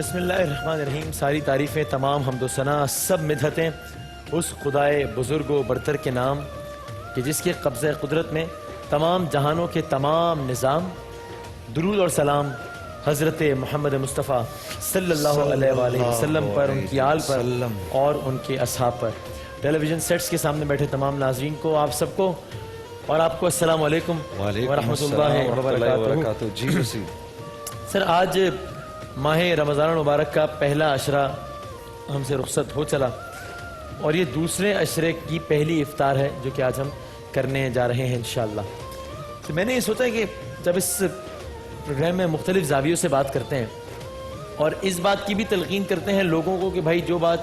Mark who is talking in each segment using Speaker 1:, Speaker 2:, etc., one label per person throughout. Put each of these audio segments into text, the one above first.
Speaker 1: بسم اللہ الرحمن الرحیم. ساری تعریفیں، تمام حمد و ثنا، سب مدحتیں اس خدائے بزرگ و برتر کے نام کہ جس کے قبضہ قدرت میں تمام جہانوں کے تمام نظام. درود اور سلام حضرت محمد مصطفیٰ صلی اللہ علیہ وآلہ وسلم پر، ان کی آل پر اور ان کے اصحاب پر. ٹیلی ویژن سیٹس کے سامنے بیٹھے تمام ناظرین کو، آپ سب کو اور آپ کو السلام علیکم ورحمۃ اللہ وبرکاتہ.
Speaker 2: جی وسیم
Speaker 1: سر، آج ماہ رمضان المبارک کا پہلا عشرہ ہم سے رخصت ہو چلا اور یہ دوسرے عشرے کی پہلی افطار ہے جو کہ آج ہم کرنے جا رہے ہیں انشاءاللہ. تو میں نے یہ سوچا کہ جب اس پروگرام میں مختلف زاویوں سے بات کرتے ہیں اور اس بات کی بھی تلقین کرتے ہیں لوگوں کو کہ بھائی جو بات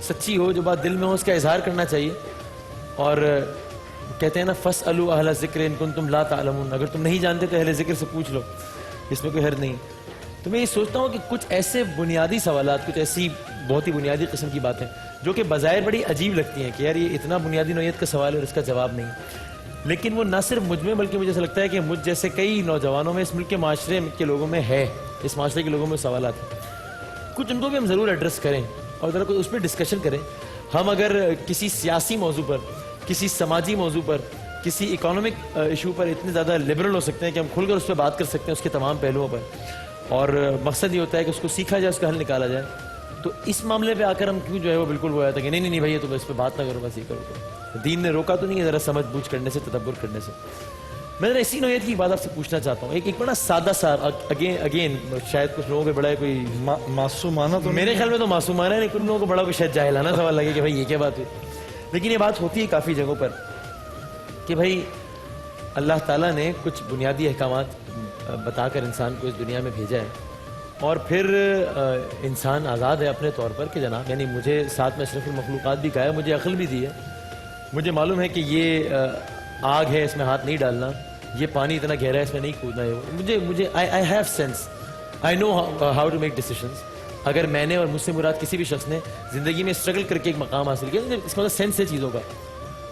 Speaker 1: سچی ہو، جو بات دل میں ہو، اس کا اظہار کرنا چاہیے. اور کہتے ہیں نا فَاسْأَلُوا أَهْلَ الذِّكْرِ إِن كُنتُمْ لَا تَعْلَمُونَ، اگر تم نہیں جانتے تو اہل ذکر سے پوچھ لو، اس میں کوئی حرج نہیں. تو میں یہ سوچتا ہوں کہ کچھ ایسے بنیادی سوالات، کچھ ایسی بہت ہی بنیادی قسم کی باتیں جو کہ بظاہر بڑی عجیب لگتی ہیں کہ یار یہ اتنا بنیادی نوعیت کا سوال ہے اور اس کا جواب نہیں، لیکن وہ نہ صرف مجھ میں بلکہ مجھے ایسا لگتا ہے کہ مجھ جیسے کئی نوجوانوں میں، اس ملک کے معاشرے کے لوگوں میں ہے، اس معاشرے کے لوگوں میں سوالات ہیں. کچھ ان کو بھی ہم ضرور ایڈریس کریں اور ذرا اس پہ ڈسکشن کریں. ہم اگر کسی سیاسی موضوع پر، کسی سماجی موضوع پر، کسی اکانومک ایشو پر اتنے زیادہ لبرل ہو سکتے ہیں کہ ہم کھل کر اس پہ بات کر سکتے ہیں اس کے تمام پہلوؤں پر، اور مقصد یہ ہوتا ہے کہ اس کو سیکھا جائے، اس کا حل نکالا جائے. تو اس معاملے پہ آ کر ہم کیوں جو ہے وہ بالکل وہ آیا تھا کہ نہیں نہیں نہیں بھائی یہ تو اس پہ بات نہ کرو، بس یہ کرو. دین نے روکا تو نہیں ہے ذرا سمجھ بوجھ کرنے سے، تدبر کرنے سے. میں ذرا اسی نوعیت کی بات آپ سے پوچھنا چاہتا ہوں، ایک بڑا سادہ سا اگین شاید کچھ لوگوں پہ بڑا کوئی
Speaker 2: معصومانہ تو
Speaker 1: میرے خیال میں تو معصومانہ ہے، کچھ لوگوں کو بڑا کوئی شاید جاہلانہ سوال لگے کہ بھائی یہ کیا بات ہوئی. لیکن یہ بات ہوتی ہے کافی جگہوں پر کہ بھائی اللہ تعالیٰ نے کچھ بنیادی احکامات بتا کر انسان کو اس دنیا میں بھیجا ہے، اور پھر انسان آزاد ہے اپنے طور پر کہ جناب یعنی مجھے ساتھ میں اشرف المخلوقات بھی کہا ہے، مجھے عقل بھی دی ہے، مجھے معلوم ہے کہ یہ آگ ہے اس میں ہاتھ نہیں ڈالنا، یہ پانی اتنا گہرا ہے اس میں نہیں کودنا ہے. مجھے I have sense, I know how to make decisions. اگر میں نے اور مجھ سے مراد کسی بھی شخص نے زندگی میں اسٹرگل کر کے ایک مقام حاصل کیا، اس کا مطلب سینس ہے چیزوں کا.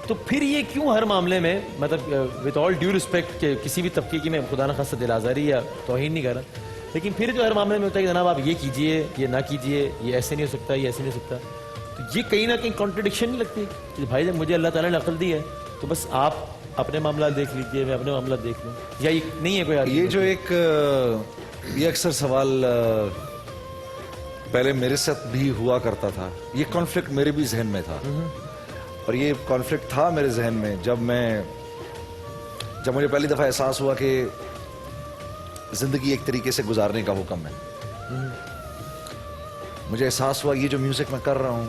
Speaker 1: تو پھر یہ کیوں ہر معاملے میں مطلب وتھ آل ڈیو رسپیکٹ کہ کسی بھی طبقے کی میں خدا نخواستہ دل آزاری یا توہین نہیں کر رہا، لیکن پھر جو ہر معاملے میں ہوتا ہے کہ جناب آپ یہ کیجئے، یہ نہ کیجئے، یہ ایسے نہیں ہو سکتا، یہ ایسے نہیں ہو سکتا. تو یہ کہیں نہ کہیں کانٹرڈکشن نہیں لگتی کہ بھائی جب مجھے اللہ تعالیٰ نے عقل دی ہے تو بس آپ اپنے معاملات دیکھ لیجئے، میں اپنے معاملات دیکھ لوں، یا یہ نہیں ہے کوئی
Speaker 2: یہ جو ایک یہ اکثر سوال پہلے میرے ساتھ بھی ہوا کرتا تھا، یہ کانفلکٹ میرے بھی ذہن میں تھا. اور یہ کانفلکٹ تھا میرے ذہن میں جب مجھے پہلی دفعہ احساس ہوا کہ زندگی ایک طریقے سے گزارنے کا حکم ہے. مجھے احساس ہوا یہ جو میوزک میں کر رہا ہوں،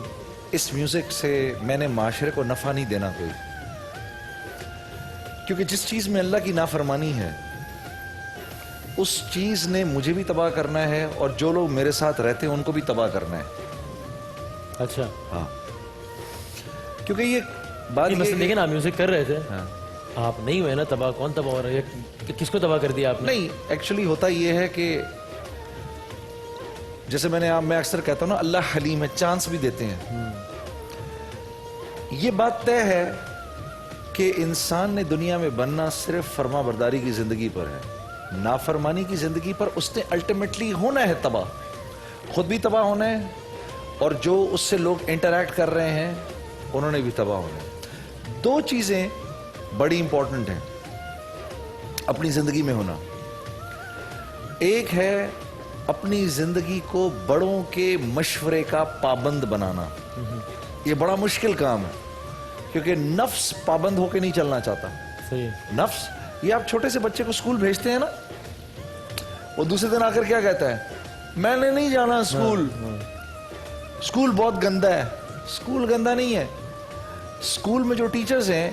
Speaker 2: اس میوزک سے میں نے معاشرے کو نفع نہیں دینا کوئی، کیونکہ جس چیز میں اللہ کی نافرمانی ہے اس چیز نے مجھے بھی تباہ کرنا ہے اور جو لوگ میرے ساتھ رہتے ہیں ان کو بھی تباہ کرنا ہے.
Speaker 1: اچھا
Speaker 2: ہاں، کیونکہ یہ بات
Speaker 1: لیکن آپ میوزک کر رہے تھے، آپ نہیں ہوئے نا تباہ، کون تباہ ہو رہا ہے؟ کس کو تباہ کر دیا آپ نے؟
Speaker 2: نہیں، ایکچولی ہوتا یہ ہے کہ جیسے میں اکثر کہتا ہوں نا اللہ حلیم ہے، چانس بھی دیتے ہیں. یہ بات طے ہے کہ انسان نے دنیا میں بننا صرف فرما برداری کی زندگی پر ہے، نافرمانی کی زندگی پر اس نے الٹیمیٹلی ہونا ہے تباہ، خود بھی تباہ ہونا ہے اور جو اس سے لوگ انٹریکٹ کر رہے ہیں انہوں نے بھی تباہ ہونا ہے. دو چیزیں بڑی امپورٹنٹ ہیں اپنی زندگی میں ہونا. ایک ہے اپنی زندگی کو بڑوں کے مشورے کا پابند بنانا. یہ بڑا مشکل کام ہے کیونکہ نفس پابند ہو کے نہیں چلنا چاہتا. نفس، یہ آپ چھوٹے سے بچے کو اسکول بھیجتے ہیں نا، وہ دوسرے دن آ کر کیا کہتا ہے؟ میں نے نہیں جانا اسکول، اسکول بہت گندا ہے. اسکول گندا نہیں ہے، اسکول میں جو ٹیچرز ہیں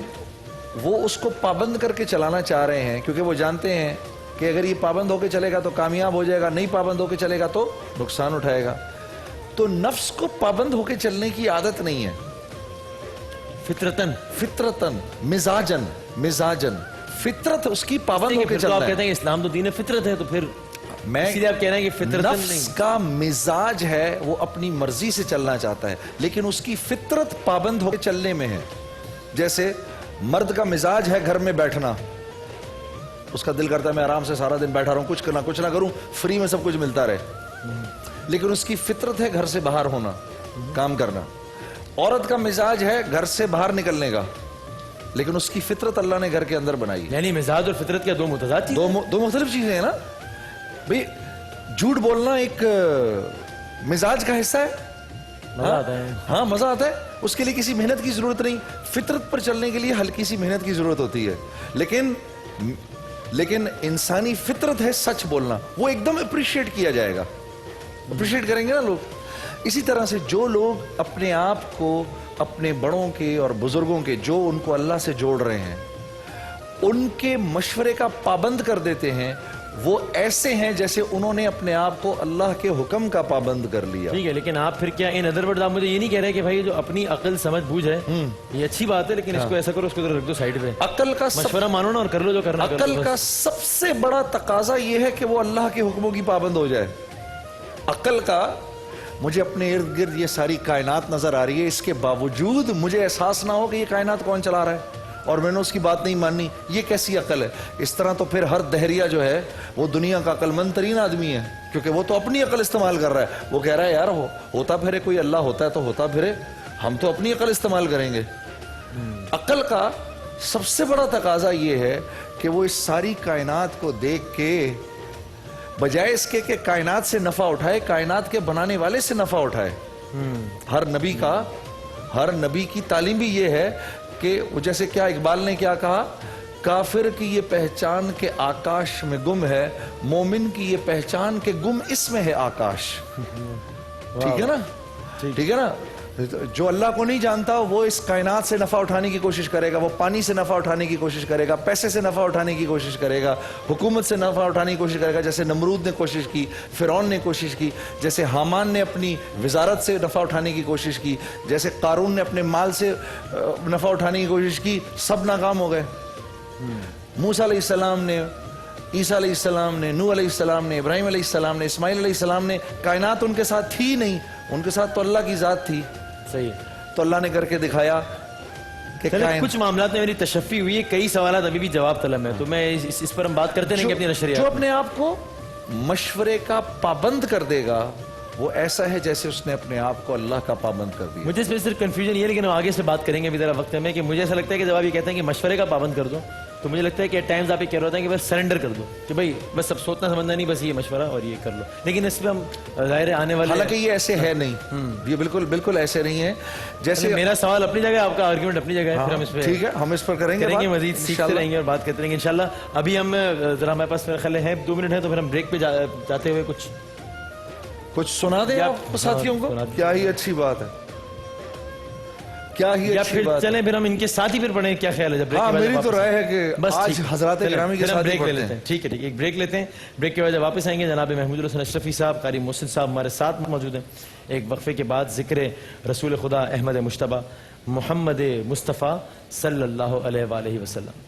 Speaker 2: وہ اس کو پابند کر کے چلانا چاہ رہے ہیں کیونکہ وہ جانتے ہیں کہ اگر یہ پابند ہو کے چلے گا تو کامیاب ہو جائے گا، نہیں پابند ہو کے چلے گا تو نقصان اٹھائے گا. تو نفس کو پابند ہو کے چلنے کی عادت نہیں ہے، فطرتن مزاجن فطرت اس کی پابند ہو کے چلنا ہے.
Speaker 1: آپ کہتے ہیں اسلام تو دین فطرت ہے، تو پھر
Speaker 2: اسی لیے آپ کہہ رہے ہیں کہ فطرت نفس کا مزاج ہے، وہ اپنی مرضی سے چلنا چاہتا ہے لیکن اس کی فطرت پابند ہو کے چلنے میں ہے. جیسے مرد کا مزاج ہے گھر میں بیٹھنا، اس کا دل کرتا ہے میں آرام سے سارا دن بیٹھا رہوں، کچھ نہ کروں، فری میں سب کچھ ملتا رہے. لیکن اس کی فطرت ہے گھر سے باہر ہونا, کام کرنا. عورت کا مزاج ہے گھر سے باہر نکلنے کا, لیکن اس کی فطرت اللہ نے گھر کے اندر بنائی.
Speaker 1: یعنی مزاج اور فطرت کیا دو متضاد چیزیں؟
Speaker 2: دو مختلف چیزیں ہیں نا بھئی. جھوٹ بولنا ایک مزاج کا حصہ ہے,
Speaker 1: مزہ آتا ہے.
Speaker 2: ہاں مزہ آتا ہے, اس کے لیے کسی محنت کی ضرورت نہیں. فطرت پر چلنے کے لیے ہلکی سی محنت کی ضرورت ہوتی ہے, لیکن انسانی فطرت ہے سچ بولنا, وہ ایک دم اپریشیٹ کیا جائے گا, اپریشیٹ کریں گے نا لوگ. اسی طرح سے جو لوگ اپنے آپ کو اپنے بڑوں کے اور بزرگوں کے جو ان کو اللہ سے جوڑ رہے ہیں ان کے مشورے کا پابند کر دیتے ہیں, وہ ایسے ہیں جیسے انہوں نے اپنے آپ کو اللہ کے حکم کا پابند کر لیا.
Speaker 1: ٹھیک ہے, لیکن آپ پھر کیا ان ادر ورڈ آپ مجھے یہ نہیں کہہ رہے کہ بھائی جو اپنی عقل سمجھ بوجھ ہے یہ اچھی بات ہے, لیکن اس کو ایسا کرو, اس کو رکھ دو سائیڈ پہ.
Speaker 2: عقل کا
Speaker 1: مشورہ مانو نا اور کر لو جو کرنا.
Speaker 2: عقل کا سب سے بڑا تقاضا یہ ہے کہ وہ اللہ کے حکموں کی پابند ہو جائے. عقل کا مجھے اپنے ارد گرد یہ ساری کائنات نظر آ رہی ہے, اس کے باوجود مجھے احساس نہ ہو کہ یہ کائنات کون چلا رہا ہے اور میں نے اس کی بات نہیں ماننی, یہ کیسی عقل ہے؟ اس طرح تو پھر ہر دہریہ جو ہے وہ دنیا کا عقل مند ترین آدمی ہے, کیونکہ وہ تو اپنی عقل استعمال کر رہا ہے. وہ کہہ رہا ہے یار ہوتا پھرے, کوئی اللہ ہوتا ہے تو ہوتا پھرے, ہم تو اپنی عقل استعمال کریں گے. عقل کا سب سے بڑا تقاضا یہ ہے کہ وہ اس ساری کائنات کو دیکھ کے بجائے اس کے کہ کائنات سے نفع اٹھائے, کائنات کے بنانے والے سے نفع اٹھائے. ہر نبی کی تعلیم بھی یہ ہے کہ جیسے کیا اقبال نے کیا کہا, کافر کی یہ پہچان کہ آکاش میں گم ہے, مومن کی یہ پہچان کہ گم اس میں ہے آکاش. ٹھیک ہے نا, ٹھیک ہے نا. جو اللہ کو نہیں جانتا وہ اس کائنات سے نفع اٹھانے کی کوشش کرے گا, وہ پانی سے نفع اٹھانے کی کوشش کرے گا, پیسے سے نفع اٹھانے کی کوشش کرے گا, حکومت سے نفع اٹھانے کی کوشش کرے گا, جیسے نمرود نے کوشش کی, فرعون نے کوشش کی, جیسے حامان نے اپنی وزارت سے نفع اٹھانے کی کوشش کی, جیسے قارون نے اپنے مال سے نفع اٹھانے کی کوشش کی, سب ناکام ہو گئے. موسیٰ علیہ السلام نے, عیسیٰ علیہ السلام نے, نوح علیہ السلام نے, ابراہیم علیہ السلام نے, اسماعیل علیہ السلام نے, کائنات ان کے ساتھ تھی نہیں, ان کے ساتھ تو اللہ کی ذات تھی.
Speaker 1: صحیح,
Speaker 2: تو اللہ نے کر کے دکھایا کہ
Speaker 1: کچھ معاملات میں میری تشفی ہوئی ہے, کئی سوالات ابھی بھی جواب طلب ہے, تو میں اس پر ہم بات کرتے رہیں گے اپنی نشریات.
Speaker 2: جو اپنے آپ کو مشورے کا پابند کر دے گا وہ ایسا ہے جیسے اس نے اپنے آپ کو اللہ کا پابند کر دیا.
Speaker 1: مجھے اس میں صرف کنفیوژن یہ ہے, لیکن ہم آگے سے بات کریں گے ابھی ذرا وقت میں, کہ مجھے ایسا لگتا ہے کہ جب آپ یہ کہتے ہیں کہ مشورے کا پابند کر دو, تو مجھے لگتا ہے کہ ٹائمز آپ یہ کہہ رہے ہوتے ہیں کہ بس سرنڈر کر دو, کہ بھائی بس سب سوچنا سمجھنا نہیں, بس یہ مشورہ اور یہ کر لو. لیکن اس پہ ہم ظاہر آنے والے,
Speaker 2: حالانکہ یہ ایسے ہے نہیں, یہ بالکل ایسے نہیں ہے. جیسے
Speaker 1: میرا سوال اپنی جگہ, آپ کا آرگیومنٹ اپنی جگہ ہے, پھر ہم اس پہ
Speaker 2: ٹھیک ہے, ہم اس پر کریں گے
Speaker 1: مزید سیکھتے رہیں گے اور بات کرتے رہیں گے انشاءاللہ. ابھی ہم ذرا ہمارے پاس میرا خیال ہے 2 منٹ ہے, تو پھر ہم بریک پہ جاتے ہوئے کچھ
Speaker 2: سنا دیں آپ ساتھیوں کو. کیا ہی اچھی بات ہے, کیا ہی اچھی بات ہے.
Speaker 1: چلیں پھر ہم ان کے ساتھ ہی پھر پڑھیں, کیا خیال ہے؟ جب
Speaker 2: ہاں, میری تو رائے ہے کہ آج حضرات گرامی کے ساتھ
Speaker 1: بریک لے لیتے ہیں. ٹھیک ہے, ایک بریک لیتے ہیں. بریک کے بعد جب واپس آئیں گے جناب محمود الحسن اشرفی صاحب, قاری محسن صاحب ہمارے ساتھ موجود ہیں. ایک وقفے کے بعد ذکر رسول خدا احمد مجتبی محمد مصطفیٰ صلی اللہ علیہ وآلہ وسلم.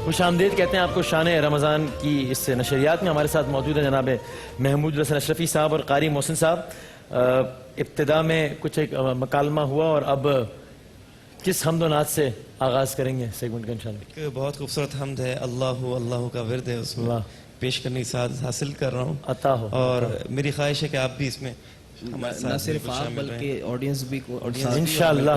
Speaker 1: خوش آمدید کہتے ہیں آپ کو شان رمضان کی اس نشریات میں. ہمارے ساتھ موجود ہیں جناب محمود الحسن اشرفی صاحب اور قاری محسن صاحب. ابتدا میں کچھ ایک مکالمہ ہوا, اور اب کس حمد و نعت سے آغاز کریں گے سیگمنٹ کا انشاءاللہ؟
Speaker 3: بہت خوبصورت حمد ہے, اللہ کا ورد ہے, اس میں پیش کرنے کی سعادت حاصل کر رہا ہوں,
Speaker 1: عطا ہو.
Speaker 3: اور میری خواہش ہے کہ آپ بھی اس میں
Speaker 4: نہ صرف آپ بلکہ آڈینس بھی
Speaker 1: انشاءاللہ.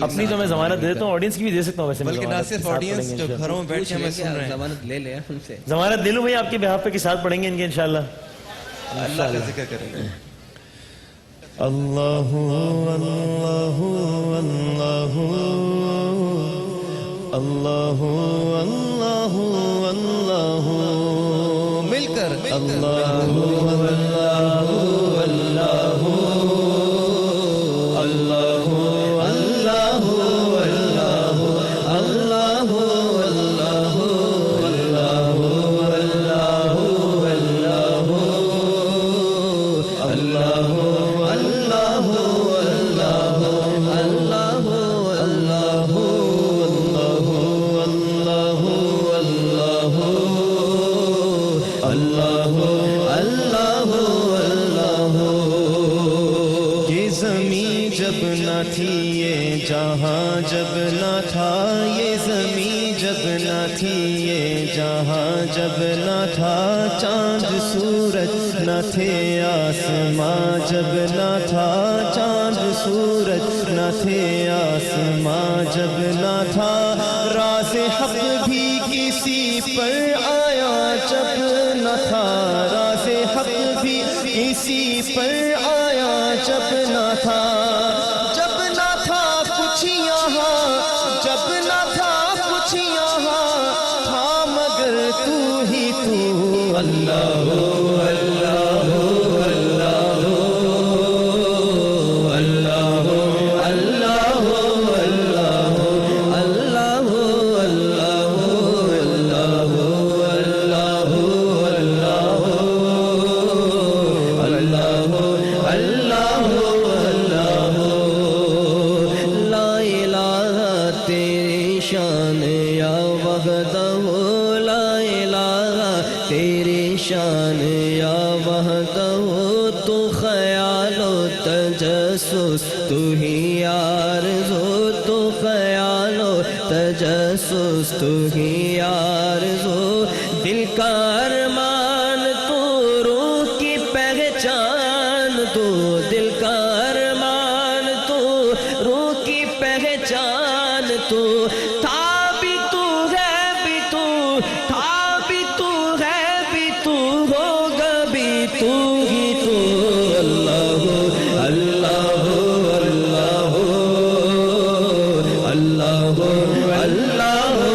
Speaker 1: اپنی تو میں ضمانت دے دیتا ہوں, آڈینس کی بھی دے سکتا ہوں ویسے,
Speaker 3: بلکہ نہ صرف آڈینس جو گھروں میں بیٹھ کے ہمیں سن رہے ہیں,
Speaker 4: ضمانت لے لیں ان سے,
Speaker 1: ضمانت لے لوں بھائی آپ کے بہاف پہ, کہ ساتھ پڑھیں گے ان کے انشاءاللہ.
Speaker 3: اللہ کا ذکر کریں گے. اللہ اللہ اللہ اللہ اللہ اللہ مل کر اللہ اللہ اللہ اللہ اللہ اللہ اللہ اللہ اللہ جب نہ تھی یہ جہاں جب نہ تھا یہ زمین جب نہ تھی یہ جہاں جب نہ تھا چاند سورج نہ تھے آسماں جب نہ تھا چاند سورج نہ تھے آسماں جب نہ تھا راز حق بھی کسی پر آیا جب نہ تھا راز حق بھی کسی پر آیا جب نہ تھا جب نہ تھا کچھ یہاں جب نہ تھا کچھ یہاں تھا مگر تو ہی تو اللہ اللہ اللہ اللہ اللہ تیری شان یا وحدہ تو خیال و تجسس تو ہی آرزو تو خیال و تجسس تو ہی آرزو دل کا ارمان تو روح کی پہچان تو دل کا ارمان تو روح کی پہچان تو تھا بھی تو ہے بھی تو تھا بھی تو ہے بھی تو ہوگا بھی تو ہی تو اللہ اللہ اللہ اللہ اللہ اللہ اللہ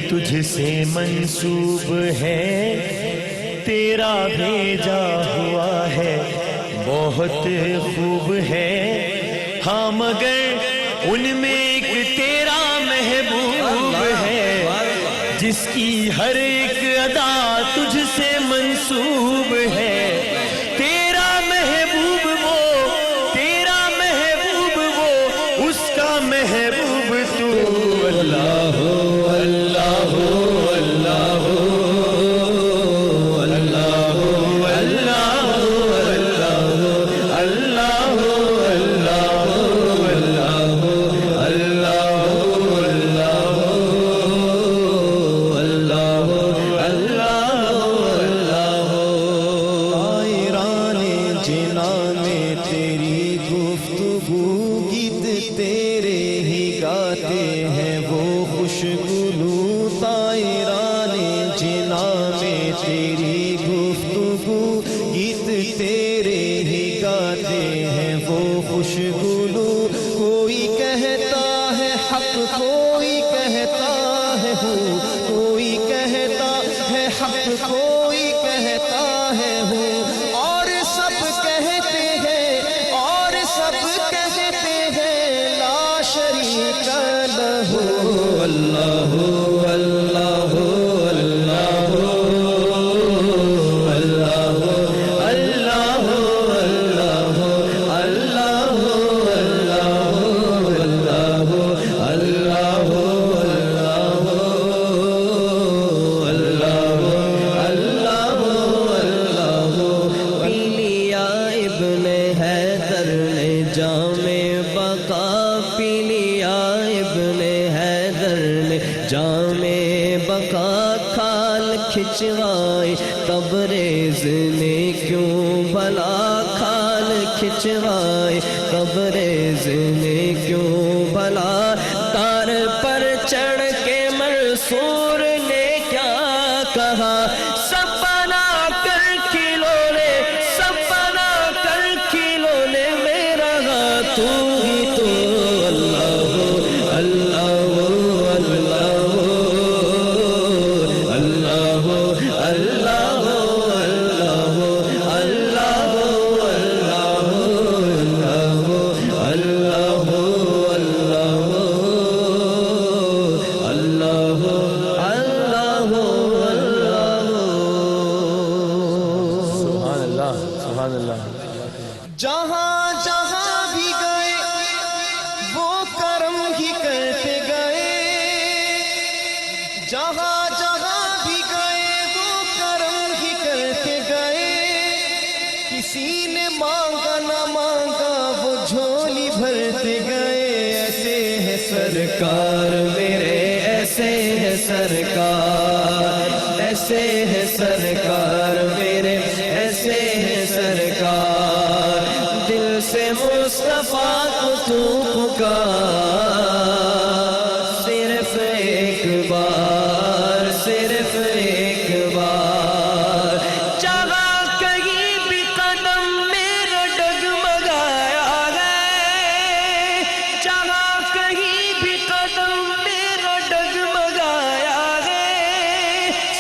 Speaker 5: تجھ سے منسوب ہے تیرا بھیجا ہوا ہے بہت خوب ہے ہاں مگر ان میں ایک تیرا محبوب ہے جس کی ہر ایک ادا تجھ سے منسوب ہے تیرا محبوب وہ تیرا محبوب وہ اس کا محبوب تو اللہ اللہ اللہ اللہ اللہ
Speaker 3: تیری گفتگو گیت تیرے ہی گاتے ہیں وہ خوشگلو کوئی کہتا ہے حق کوئی کہتا ہے ہو کوئی کہتا ہے حق کوئی کہتا ہے ہو اور سب کہتے ہیں اور سب کہتے ہیں لا شریک لہ اللہ اللہ کھچوائے تبریز نے کیوں بھلا کھال کھچوائے تبریز نے کیوں بھلا تار پر چڑھ کے منصور نے کیا کہا سب بنا کر کھلونے سب بنا کر کھلونے میرا تو ہی تو اللہ اللہ جہاں جہاں بھی گئے وہ کرم ہی کرتے گئے، جہاں جہاں بھی گئے وہ کرم ہی کرتے گئے، کسی نے مانگا نہ مانگا وہ جھولی بھرتے گئے۔ ایسے ہے سرکار میرے، ایسے ہے سرکار، ایسے ہے سرکار میرے، ایسے ہے سرکار، دل سے مصطفیٰ کو تو پکار، صرف ایک بار، صرف ایک بار،
Speaker 5: جہاں کہیں بھی قدم میرا ڈگمگایا ہے، جہاں کہیں بھی قدم میرا ڈگمگایا ہے،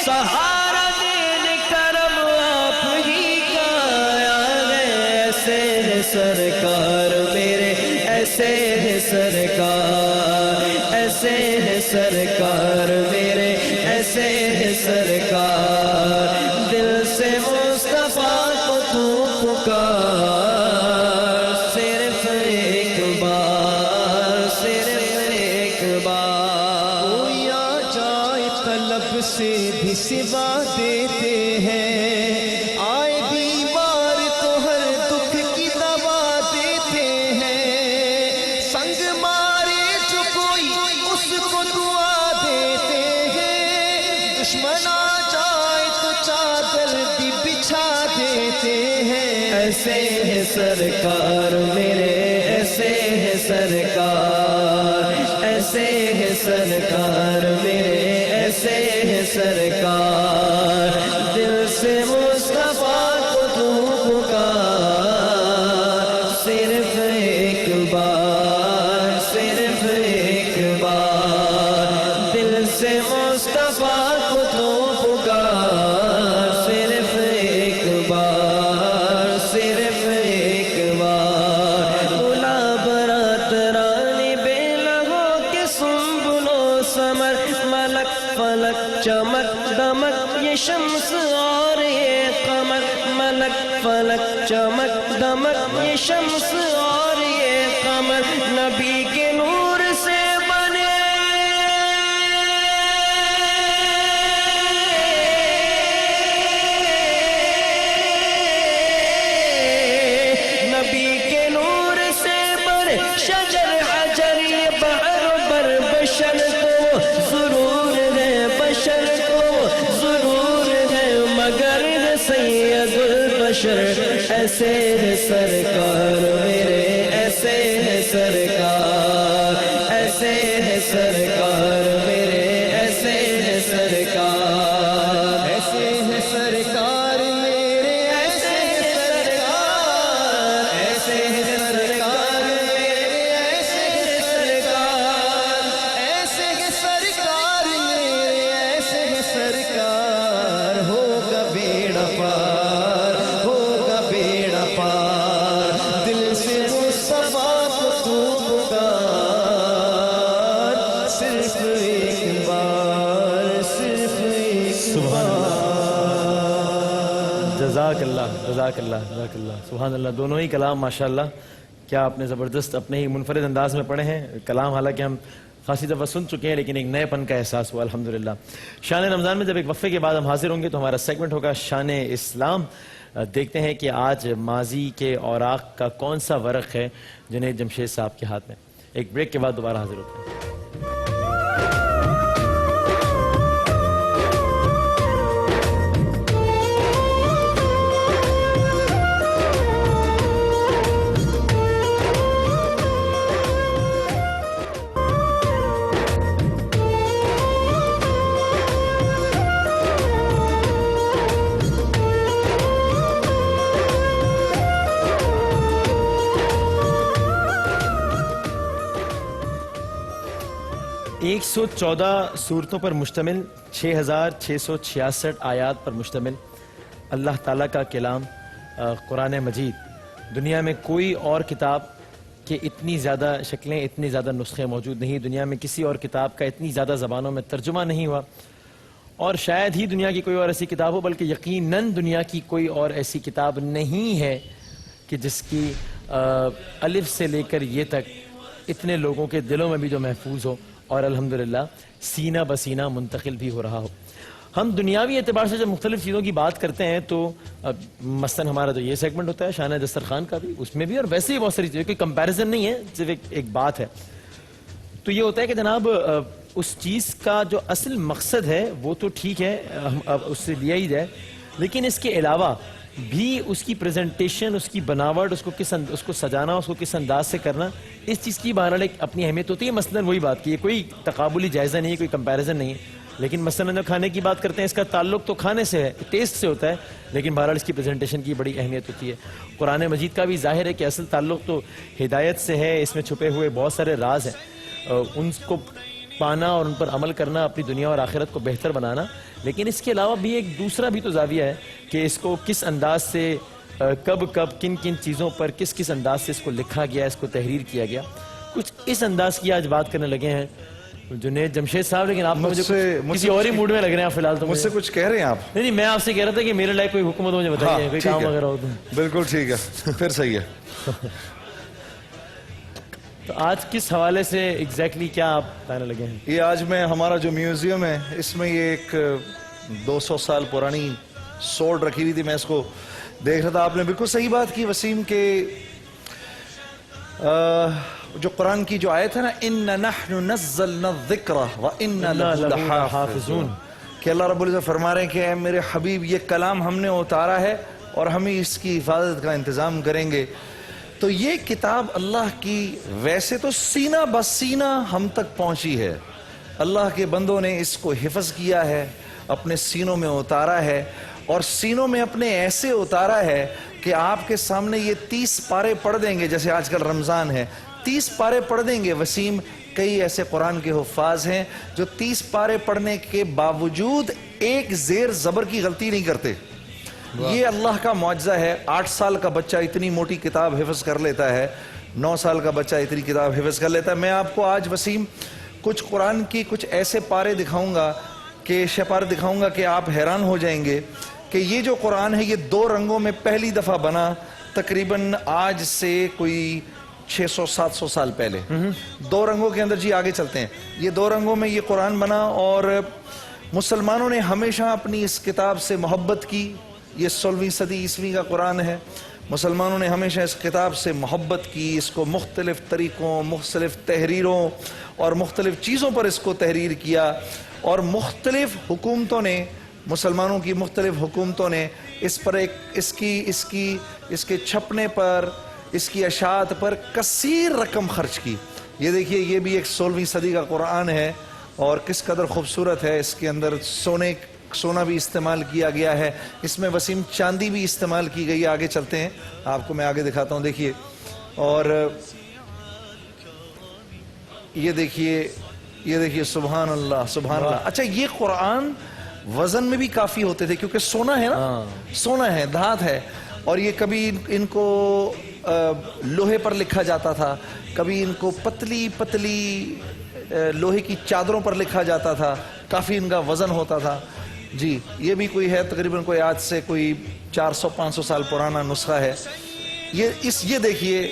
Speaker 5: سہارا دینے کرم آپ ہی کا آیا ہے۔
Speaker 3: ایسے ہے سرکار میرے، ایسے ہے سرکار، ایسے ہے سرکار میرے، ایسے ہے سرکار، دل سے مصطفیٰ کو تو پکار، صرف ایک بار، صرف ایک بار، کوئی آ جائے طلب سے بھی سوا دیتے ہیں، آئے بیمار تو ہر دکھ کی دوا دیتے ہیں، سنگ مارے جو کوئی اس کو دعا دیتے ہیں، دشمن آ جائے تو چادر بھی بچھا دیتے ہیں۔ ایسے ہے سرکار میرے، ایسے ہے سرکار، ایسے ہے سرکار میرے، ایسے ہے سرکار، دل سے مصطفیٰ کو تو پکار، صرف ایک بار، صرف ایک بار، دل سے مصطفیٰ کو تو پکار، صرف ایک بار، صرف ایک بار، بلا برات رانی بے لہو کے سنبلو سمر، ملک فلک چمک دمک یہ شمس اور یہ قمر، ملک فلک چمک دمک یہ شمس اور یہ قمر، نبی کے نور سے بنے نبی کے نور سے بنے شجر حجر، یہ بحر بر بشر کو ضرور ہے، بشر کو ضرور ہے، مگر ہے سید البشر۔ ایسے ہے سرکار میرے، ایسے ہے سرکار، ایسے ہے سرکار میرے، ایسے ہے سرکار، ایسے ہے سرکار میرے، ایسے ہے سرکار، ایسے ہے سرکار میرے، ایسے ہے سرکار، ایسے ہے سرکار میرے، ایسے ہے سرکار، ہوگا بیڑا پار، ہوگا بیڑا پار، دل سے مصطفیٰ کو تو پکار، صرف ایک بار، صرف ایک بار۔
Speaker 1: جزاک اللہ، جزاک اللہ، جزاک اللہ، سبحان اللہ۔ دونوں ہی کلام ماشاءاللہ کیا آپ نے زبردست اپنے ہی منفرد انداز میں پڑھے ہیں۔ کلام حالانکہ ہم خاصی دفعہ سن چکے ہیں لیکن ایک نئے پن کا احساس ہوا الحمدللہ۔ شان رمضان میں جب ایک وقفے کے بعد ہم حاضر ہوں گے تو ہمارا سیگمنٹ ہوگا شان اسلام۔ دیکھتے ہیں کہ آج ماضی کے اوراق کا کون سا ورق ہے جنید جمشید صاحب کے ہاتھ میں۔ ایک بریک کے بعد دوبارہ حاضر ہوتے ہیں۔ ایک 114 صورتوں پر مشتمل 6666 آیات پر مشتمل اللہ تعالیٰ کا کلام قرآن مجید، دنیا میں کوئی اور کتاب کے اتنی زیادہ شکلیں، اتنی زیادہ نسخے موجود نہیں، دنیا میں کسی اور کتاب کا اتنی زیادہ زبانوں میں ترجمہ نہیں ہوا، اور شاید ہی دنیا کی کوئی اور ایسی کتاب ہو، بلکہ یقیناً دنیا کی کوئی اور ایسی کتاب نہیں ہے کہ جس کی الف سے لے کر یہ تک اتنے لوگوں کے دلوں میں بھی جو محفوظ ہو اور الحمدللہ سینہ بسینہ منتقل بھی ہو رہا ہو. ہم دنیاوی اعتبار سے جب مختلف چیزوں کی بات کرتے ہیں تو مثلا ہمارا جو یہ سیگمنٹ ہوتا ہے شانہ دسترخوان کا بھی، اس میں بھی اور ویسے ہی بہت ساری چیزیں، کوئی کمپیریزن نہیں ہے، صرف ایک بات ہے. تو یہ ہوتا ہے کہ جناب اس چیز کا جو اصل مقصد ہے وہ تو ٹھیک ہے، اب اس سے لیا ہی جائے، لیکن اس کے علاوہ بھی اس کی پریزنٹیشن، اس کی بناوٹ، اس کو سجانا، اس کو کس انداز سے کرنا، اس چیز کی بہرحال ایک اپنی اہمیت ہوتی ہے. مثلا وہی بات کی، یہ کوئی تقابلی جائزہ نہیں ہے، کوئی کمپیریزن نہیں ہے، لیکن مثلا جب کھانے کی بات کرتے ہیں اس کا تعلق تو کھانے سے ہے، ٹیسٹ سے ہوتا ہے، لیکن بہرحال اس کی پریزنٹیشن کی بڑی اہمیت ہوتی ہے. قرآن مجید کا بھی ظاہر ہے کہ اصل تعلق تو ہدایت سے ہے، اس میں چھپے ہوئے بہت سارے راز ہیں، ان کو پانا اور ان پر عمل کرنا، اپنی دنیا اور آخرت کو بہتر بنانا. لیکن اس کے علاوہ بھی ایک دوسرا بھی تو زاویہ ہے کہ اس کو کس انداز سے کب کن چیزوں پر کس انداز سے اس کو لکھا گیا، اس کو تحریر کیا گیا. کچھ اس انداز کی آج بات کرنے لگے ہیں جنید جمشید صاحب، لیکن آپ مجھے کسی اور ہی موڈ میں لگ رہے ہیں آپ فی الحال. تو
Speaker 2: مجھ سے کچھ کہہ رہے ہیں آپ؟
Speaker 1: نہیں، میں آپ سے کہہ رہا تھا کہ میرے لائق کوئی حکم ہو تو مجھے بتائیے، کوئی کام وغیرہ ہو تو.
Speaker 2: بالکل ٹھیک ہے، پھر صحیح ہے.
Speaker 1: تو آج کس حوالے سے ایگزیکٹلی کیا آپ بتانے لگے ہیں؟
Speaker 2: یہ آج میں ہمارا جو میوزیم ہے اس میں یہ ایک 200 سال پرانی سوڈ رکھی ہوئی تھی، میں اس کو دیکھ رہا تھا. آپ نے بالکل صحیح بات کی وسیم، کہ جو قرآن کی جو آیت ہے نا، اِنَّ نَحْنُ نَزَّلْنَا الذِّكْرَ وَإِنَّ لَهُ لَحَافِظُونَ، کہ اللہ رب العزت فرما رہے ہیں کہ اے میرے حبیب یہ کلام ہم نے اتارا ہے اور ہم ہی اس کی حفاظت کا انتظام کریں گے. تو یہ کتاب اللہ کی ویسے تو سینہ بسینہ ہم تک پہنچی ہے، اللہ کے بندوں نے اس کو حفظ کیا ہے، اپنے سینوں میں اتارا ہے، اور سینوں میں اپنے ایسے اتارا ہے کہ آپ کے سامنے یہ 30 پارے پڑھ دیں گے. جیسے آج کل رمضان ہے، 30 پارے پڑھ دیں گے. وسیم، کئی ایسے قرآن کے حفاظ ہیں جو 30 پارے پڑھنے کے باوجود ایک زیر زبر کی غلطی نہیں کرتے. یہ اللہ کا معجزہ ہے. 8 سال کا بچہ اتنی موٹی کتاب حفظ کر لیتا ہے، 9 سال کا بچہ اتنی کتاب حفظ کر لیتا ہے. میں آپ کو آج وسیم کچھ قرآن کی کچھ ایسے پارے دکھاؤں گا، کہ شپارے دکھاؤں گا کہ آپ حیران ہو جائیں گے کہ یہ جو قرآن ہے یہ 2 رنگوں میں پہلی دفعہ بنا، تقریباً آج سے کوئی 600-700 سال پہلے. 2 رنگوں کے اندر. جی آگے چلتے ہیں. یہ 2 رنگوں میں یہ قرآن بنا، اور مسلمانوں نے ہمیشہ اپنی اس کتاب سے محبت کی. یہ 16ویں صدی عیسوی کا قرآن ہے. مسلمانوں نے ہمیشہ اس کتاب سے محبت کی، اس کو مختلف طریقوں، مختلف تحریروں اور مختلف چیزوں پر اس کو تحریر کیا، اور مختلف حکومتوں نے، مسلمانوں کی مختلف حکومتوں نے اس پر اس کے چھپنے پر، اس کی اشاعت پر کثیر رقم خرچ کی. یہ دیکھیے، یہ بھی ایک 16ویں صدی کا قرآن ہے، اور کس قدر خوبصورت ہے. اس کے اندر سونا بھی استعمال کیا گیا ہے، اس میں وسیم چاندی بھی استعمال کی گئی ہے. آگے چلتے ہیں، آپ کو میں آگے دکھاتا ہوں. دیکھیے، اور یہ دیکھیے سبحان اللہ سبحان اللہ. اچھا، یہ قرآن وزن میں بھی کافی ہوتے تھے، کیونکہ سونا ہے نا، سونا ہے، دھات ہے. اور یہ کبھی ان کو لوہے پر لکھا جاتا تھا، کبھی ان کو پتلی لوہے کی چادروں پر لکھا جاتا تھا. کافی ان کا وزن ہوتا تھا. جی، یہ بھی کوئی ہے تقریباً کوئی آج سے کوئی 400-500 سال پرانا نسخہ ہے. یہ دیکھیے،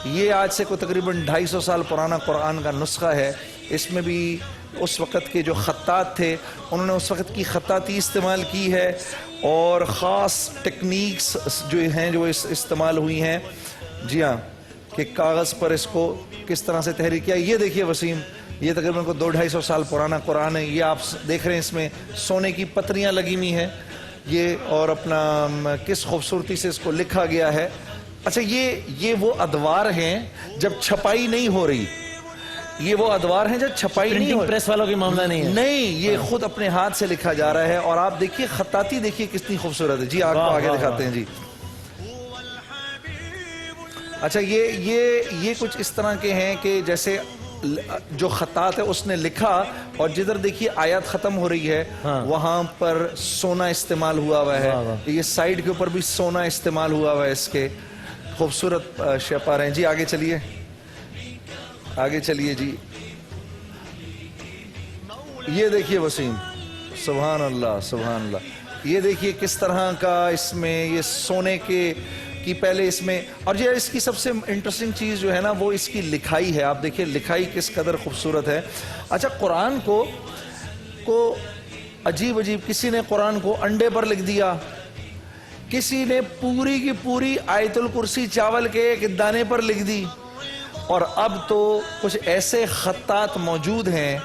Speaker 2: یہ آج سے کوئی تقریباً 250 سال پرانا قرآن کا نسخہ ہے. اس میں بھی اس وقت کے جو خطاط تھے انہوں نے اس وقت کی خطاطی استعمال کی ہے، اور خاص ٹیکنیکس جو ہیں جو استعمال ہوئی ہیں. جی ہاں، کہ کاغذ پر اس کو کس طرح سے تحریر کیا. یہ دیکھیے وسیم، یہ تقریباً 200-250 سال پرانا قرآن ہے. یہ آپ دیکھ رہے ہیں، اس میں سونے کی پتریاں لگی ہوئی ہیں یہ، اور اپنا کس خوبصورتی سے اس کو لکھا گیا ہے. اچھا، یہ وہ ادوار ہیں جب چھپائی نہیں ہو رہی. یہ وہ ادوار ہیں جب چھپائی نہیں ہو رہی.
Speaker 1: پریس والوں کی معاملہ نہیں ہے.
Speaker 2: نہیں، یہ خود اپنے ہاتھ سے لکھا جا رہا ہے. اور آپ دیکھیے خطاطی دیکھیے کتنی خوبصورت ہے. جی، آپ کو آگے دکھاتے ہیں. جی اچھا، یہ کچھ اس طرح کے ہیں کہ جیسے جو خطاط ہے اس نے لکھا، اور جدھر دیکھیے آیات ختم ہو رہی ہے وہاں پر سونا استعمال ہوا ہے. یہ سائیڈ کے اوپر بھی سونا استعمال ہوا ہے. اس کے خوبصورت شپارے ہیں. جی آگے چلیے، آگے چلیے. جی یہ دیکھیے وسیم، سبحان اللہ سبحان اللہ. یہ دیکھیے کس طرح کا اس میں یہ سونے کے کہ پہلے اس میں، اور یہ اس کی سب سے انٹرسٹنگ چیز جو ہے نا وہ اس کی لکھائی ہے. آپ دیکھیں لکھائی کس قدر خوبصورت ہے. اچھا قرآن کو عجیب عجیب، کسی نے قرآن کو انڈے پر لکھ دیا، کسی نے پوری کی پوری آیت الکرسی چاول کے ایک دانے پر لکھ دی، اور اب تو کچھ ایسے خطاط موجود ہیں،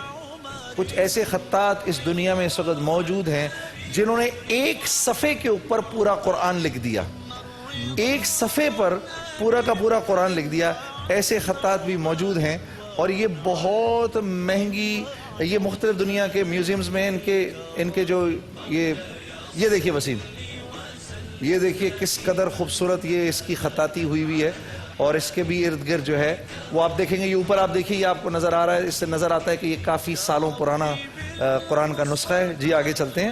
Speaker 2: کچھ ایسے خطاط اس دنیا میں اس وقت موجود ہیں جنہوں نے ایک صفحے کے اوپر پورا قرآن لکھ دیا، ایک صفحے پر پورا کا پورا قرآن لکھ دیا. ایسے خطاط بھی موجود ہیں، اور یہ بہت مہنگی، یہ مختلف دنیا کے میوزیمز میں ان کے جو یہ دیکھیے وسیم، یہ دیکھیے کس قدر خوبصورت یہ اس کی خطاطی ہوئی ہے، اور اس کے بھی ارد گرد جو ہے وہ آپ دیکھیں گے. یہ اوپر آپ دیکھیے، یہ آپ کو نظر آ رہا ہے، اس سے نظر آتا ہے کہ یہ کافی سالوں پرانا قرآن کا نسخہ ہے. جی آگے چلتے ہیں.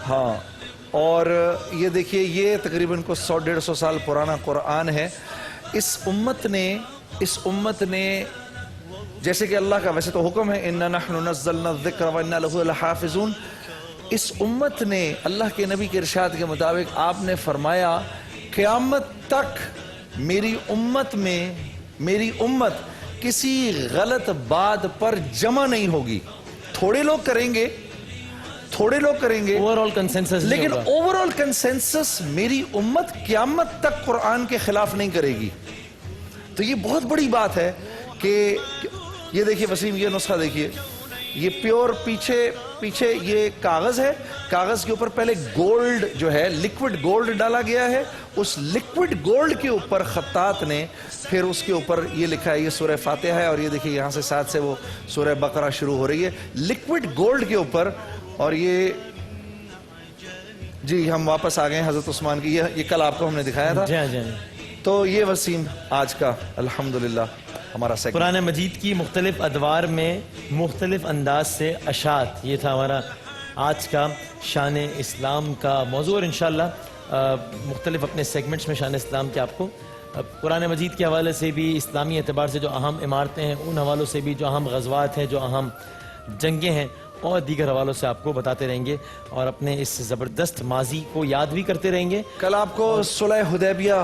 Speaker 2: ہاں، اور یہ دیکھیے یہ تقریباً کو 100-150 سال پرانا قرآن ہے. اس امت نے جیسے کہ اللہ کا ویسے تو حکم ہے اِنَّا نَحْنُ نَزَّلْنَا الذِّكْرَ وَإِنَّا لَهُ لَحَافِظُونَ، اس امت نے اللہ کے نبی کے ارشاد کے مطابق آپ نے فرمایا قیامت تک میری امت کسی غلط بات پر جمع نہیں ہوگی. تھوڑے لوگ کریں گے
Speaker 1: اوورآل کنسنسس،
Speaker 2: لیکن اوورآل کنسنسس میری امت قیامت تک قرآن کے خلاف نہیں کرے گی. تو یہ بہت بڑی بات ہے کہ یہ دیکھیے وسیم، یہ نسخہ دیکھیے، یہ پیور پیچھے یہ کاغذ ہے، کاغذ کے اوپر پہلے گولڈ جو ہے لکوڈ گولڈ ڈالا گیا ہے، اس لکوڈ گولڈ کے اوپر خطاط نے پھر اس کے اوپر یہ لکھا ہے، یہ سورہ فاتحہ ہے، اور یہ دیکھیے یہاں سے ساتھ سے وہ سورہ بقرہ شروع ہو رہی ہے لکوڈ گولڈ کے اوپر. اور یہ جی ہم واپس آ گئے ہیں حضرت عثمان کی، یہ کل آپ کو ہم نے دکھایا تھا. تو یہ وسیم آج کا الحمدللہ ہمارا سیگمنٹ
Speaker 1: قرآن مجید کی مختلف ادوار میں مختلف انداز سے اشاعت، یہ تھا ہمارا آج کا شان اسلام کا موضوع. اور انشاءاللہ مختلف اپنے سیگمنٹس میں شان اسلام کے آپ کو قرآن مجید کے حوالے سے بھی، اسلامی اعتبار سے جو اہم عمارتیں ہیں ان حوالوں سے بھی، جو اہم غزوات ہیں، جو اہم جنگیں ہیں، اور دیگر حوالوں سے آپ کو بتاتے رہیں گے، اور اپنے اس زبردست ماضی کو یاد بھی کرتے رہیں گے.
Speaker 2: کل آپ کو صلح حدیبیہ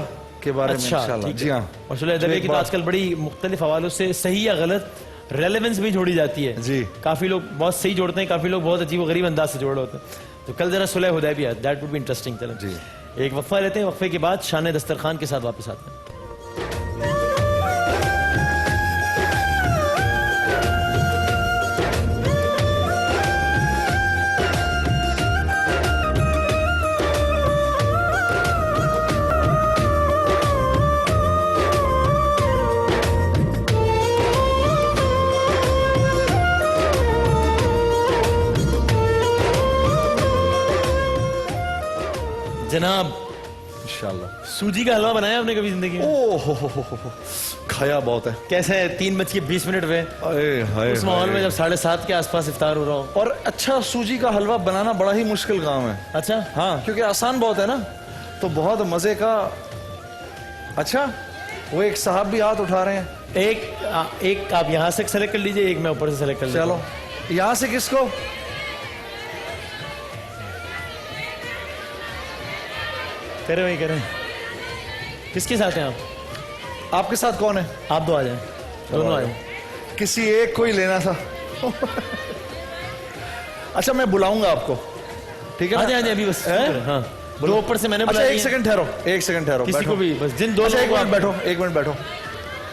Speaker 2: کے بارے میں انشاءاللہ. جی ہاں،
Speaker 1: اور صلح حدیبیہ کی تو آج کل بڑی مختلف حوالوں سے صحیح یا غلط ریلیونس بھی جوڑی جاتی ہے.
Speaker 2: جی
Speaker 1: کافی لوگ بہت صحیح جوڑتے ہیں، کافی لوگ بہت عجیب و غریب انداز سے جوڑ رہے ہوتے ہیں. تو کل ذرا صلح حدیبیہ، دیٹ وڈ بی انٹرسٹنگ. چلیں
Speaker 2: جی
Speaker 1: ایک وقفہ لیتے ہیں، وقفے کے بعد شان دسترخوان کے ساتھ واپس آتے ہیں. جناب
Speaker 2: انشاءاللہ.
Speaker 1: سوجی کا حلوہ بنایا آپ نے کبھی زندگی میں؟
Speaker 2: اوہ کھایا بہت ہے.
Speaker 1: کیسے ہے 3:20 ہوئے اس ماحول میں جب 7:30 کے آس پاس افطار ہو رہا ہو؟
Speaker 2: اور اچھا سوجی کا حلوہ بنانا بڑا ہی مشکل کام ہے.
Speaker 1: اچھا
Speaker 2: ہاں، کیونکہ آسان بہت ہے نا، تو بہت مزے کا. اچھا وہ ایک صاحب بھی ہاتھ اٹھا رہے ہیں.
Speaker 1: ایک آپ یہاں سے سلیکٹ کر لیجئے، ایک میں اوپر سے سلیکٹ کر لیتا
Speaker 2: چلو
Speaker 1: ہوں.
Speaker 2: یہاں سے کس کو
Speaker 1: کریں وہی کریں. کس کے ساتھ ہیں
Speaker 2: آپ کے ساتھ کون ہے؟
Speaker 1: آپ دو آ جائیں، دونوں آ جائیں.
Speaker 2: کسی ایک کو ہی لینا تھا. اچھا میں بلاؤں گا آپ کو، ٹھیک ہے؟
Speaker 1: آ جائیں ابھی بس. ہاں دو اوپر سے میں نے
Speaker 2: اچھا
Speaker 1: بلایا.
Speaker 2: ایک سیکنڈ ٹھہرو
Speaker 1: کسی کو بھی بس جن دو
Speaker 2: اچھا ایک
Speaker 1: لوگوں
Speaker 2: منٹ بیٹھو.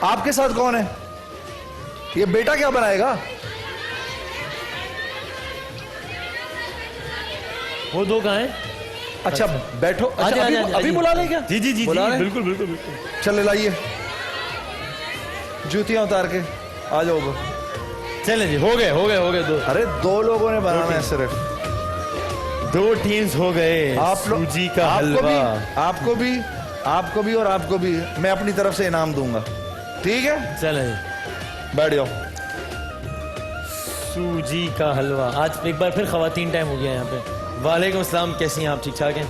Speaker 2: آپ کے ساتھ کون ہے؟ یہ بیٹا کیا بنائے گا؟
Speaker 1: وہ دو کہاں ہیں؟
Speaker 2: اچھا بیٹھو. ابھی بلا لیں کیا؟
Speaker 1: جی جی جی
Speaker 2: بلا لیں؟
Speaker 1: بالکل بالکل بالکل.
Speaker 2: چلے لائیے جوتیاں اتار کے آ جاؤ.
Speaker 1: چلیں جی، ہو گئے دو.
Speaker 2: ارے دو لوگوں نے بنانا ہے صرف.
Speaker 1: دو ٹیمز ہو گئے.
Speaker 2: آپ لوگ
Speaker 1: سوجی کا حلوہ
Speaker 2: آپ کو بھی اور آپ کو بھی میں اپنی طرف سے انعام دوں گا، ٹھیک ہے؟
Speaker 1: چلیں
Speaker 2: بیٹھ جاؤ.
Speaker 1: سوجی کا حلوہ. آج ایک بار پھر خواتین ٹائم ہو گیا یہاں پہ. وعلیکم السلام، کیسی ہیں آپ؟ ٹھیک ٹھاک ہیں؟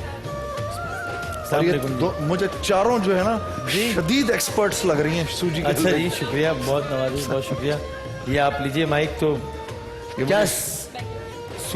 Speaker 1: السلام علیکم.
Speaker 2: مجھے چاروں جو ہے نا شدید ایکسپرٹس لگ رہی ہیں سوجی کے.
Speaker 1: اچھا جی شکریہ، بہت نوازش، بہت شکریہ. یہ آپ لیجئے مائک. تو کیا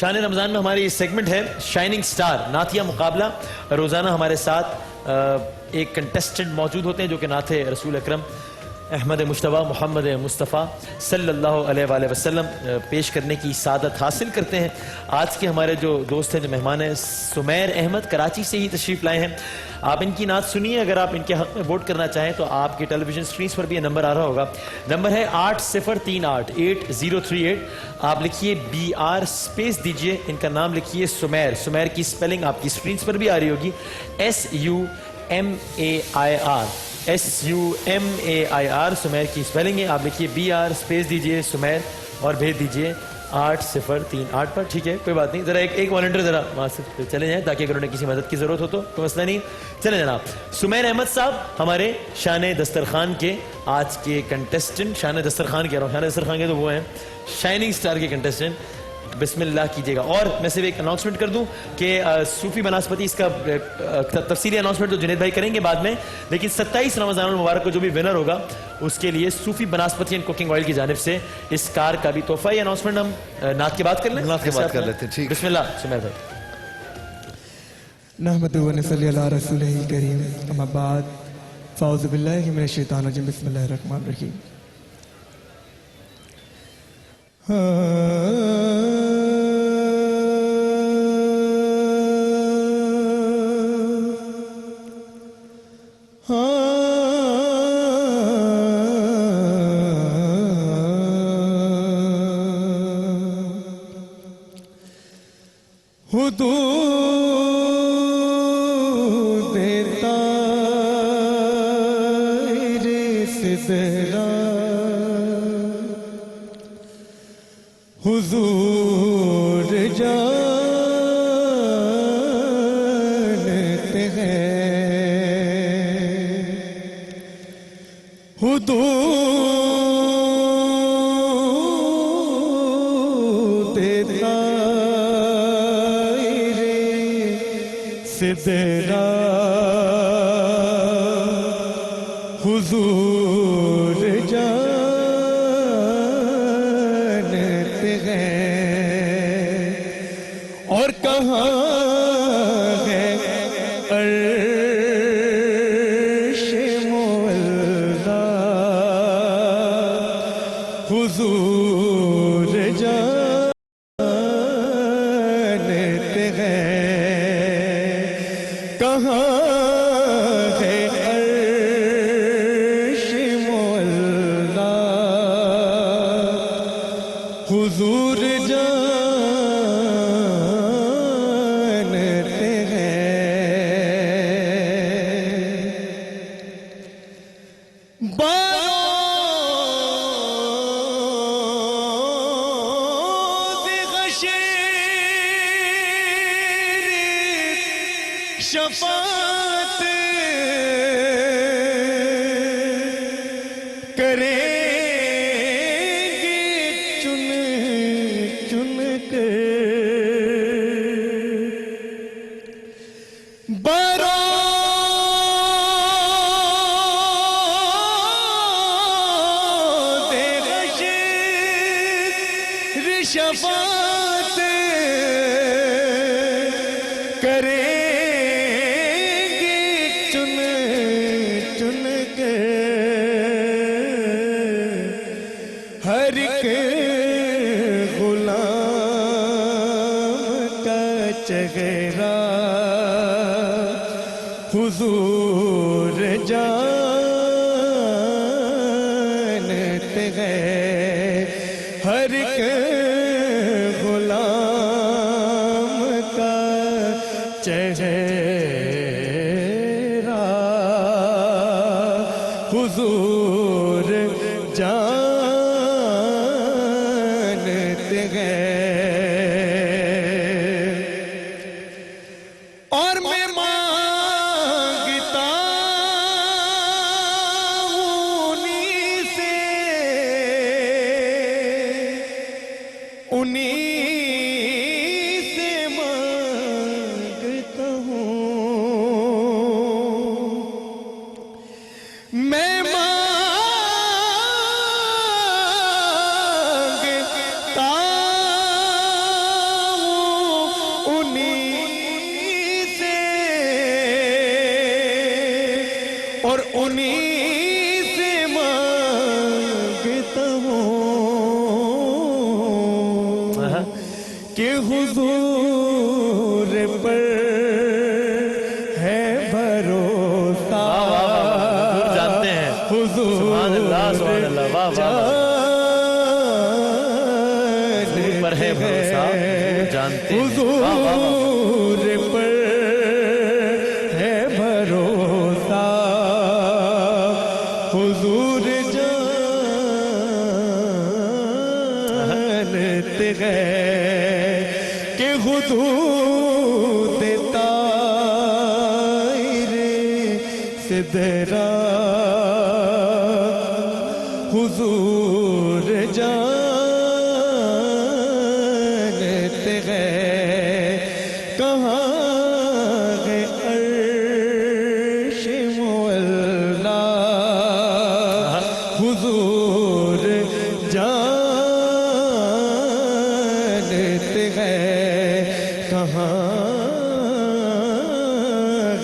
Speaker 1: شان رمضان میں ہماری یہ سیگمنٹ ہے شائننگ سٹار نعتیہ مقابلہ. روزانہ ہمارے ساتھ ایک کنٹیسٹنٹ موجود ہوتے ہیں جو کہ نعت رسول اکرم احمد مجتبی محمد مصطفیٰ صلی اللہ علیہ وآلہ وسلم پیش کرنے کی سعادت حاصل کرتے ہیں. آج کے ہمارے جو دوست ہیں جو مہمان ہیں سمیر احمد کراچی سے ہی تشریف لائے ہیں. آپ ان کی نعت سنیے. اگر آپ ان کے حق میں ووٹ کرنا چاہیں تو آپ کی ٹیلی ویژن سکرینز پر بھی یہ نمبر آ رہا ہوگا. نمبر ہے 80388038. آپ لکھیے BR اسپیس دیجئے, ان کا نام لکھیے سمیر. سمیر کی سپیلنگ آپ کی سکرینز پر بھی آ رہی ہوگی SUMAIR سمیر کی سپیلنگ ہے. آپ لکھیے BR اسپیس دیجئے سمیر اور بھیج دیجئے 8038 پر. ٹھیک ہے, کوئی بات نہیں. ذرا ایک والنٹر ذرا وہاں سے چلے جائیں تاکہ اگر انہیں کسی مدد کی ضرورت ہو تو کوئی مسئلہ نہیں. چلیں جناب. سمیر احمد صاحب ہمارے شان دسترخوان کے آج کے کنٹیسٹنٹ. شان دسترخوان کہہ رہا ہوں, شان دسترخوان کے تو وہ ہیں شائننگ سٹار کے کنٹیسٹنٹ. بسم اللہ کیجیے گا. اور میں صرف ایک اناؤنسمنٹ کر دوں کہ صوفی بناسپتی اس کا تفصیلی اناؤنسمنٹ تو جنید بھائی کریں گے بعد میں, لیکن 27 رمضان المبارک کو جو بھی ونر ہوگا اس کے لیے صوفی بناسپتی اینڈ کوکنگ آئل کی جانب سے اس کار کا بھی تحفہ. یہ اناؤنسمنٹ ہم نعت کی بات کر لیں,
Speaker 2: نعت کی بات کر لیتے ہیں. ٹھیک,
Speaker 1: بسم اللہ سمیر بھائی.
Speaker 6: نحمدہ و نصلی علی رسولہ الکریم. اما بعد فاعوذ باللہ من الشیطان الرجیم. بسم اللہ الرحمن الرحیم. حدود طائر سدرا حضور جانتے ہیں. حدود سدرا حضور جانتے ہیں. اور کہاں ہے عرش مولا حضور جانتے ہیں. کہاں ہے عرش مولا حضور جانتے ہیں. باز غشیر شفاعت کریں گے چن چن کر. باروز غشیر شفاعت کریں چن چن کے. ہر ایک غلام کا چہرہ حضور جانتے ہیں. ہر ایک غلام کا چہرہ حضور جانتے ہیں. اور میں مانگتا انہیں سے مانگتا ہوں. میں
Speaker 3: انہیں سے مانگتا ہوں کہ حضور پر ہے بھروسہ.
Speaker 1: جانتے ہیں سبحان اللہ سبحان اللہ واہ واہ حضور پر ہے بھروسہ جانتے ہیں
Speaker 3: حضور پر ہے بھروسہ حضور جانتے ہیں کہ حدود طائر سدرا حضور جانتے ہیں کہاں ہے عرش معلا حضور جانتے ہیں کہاں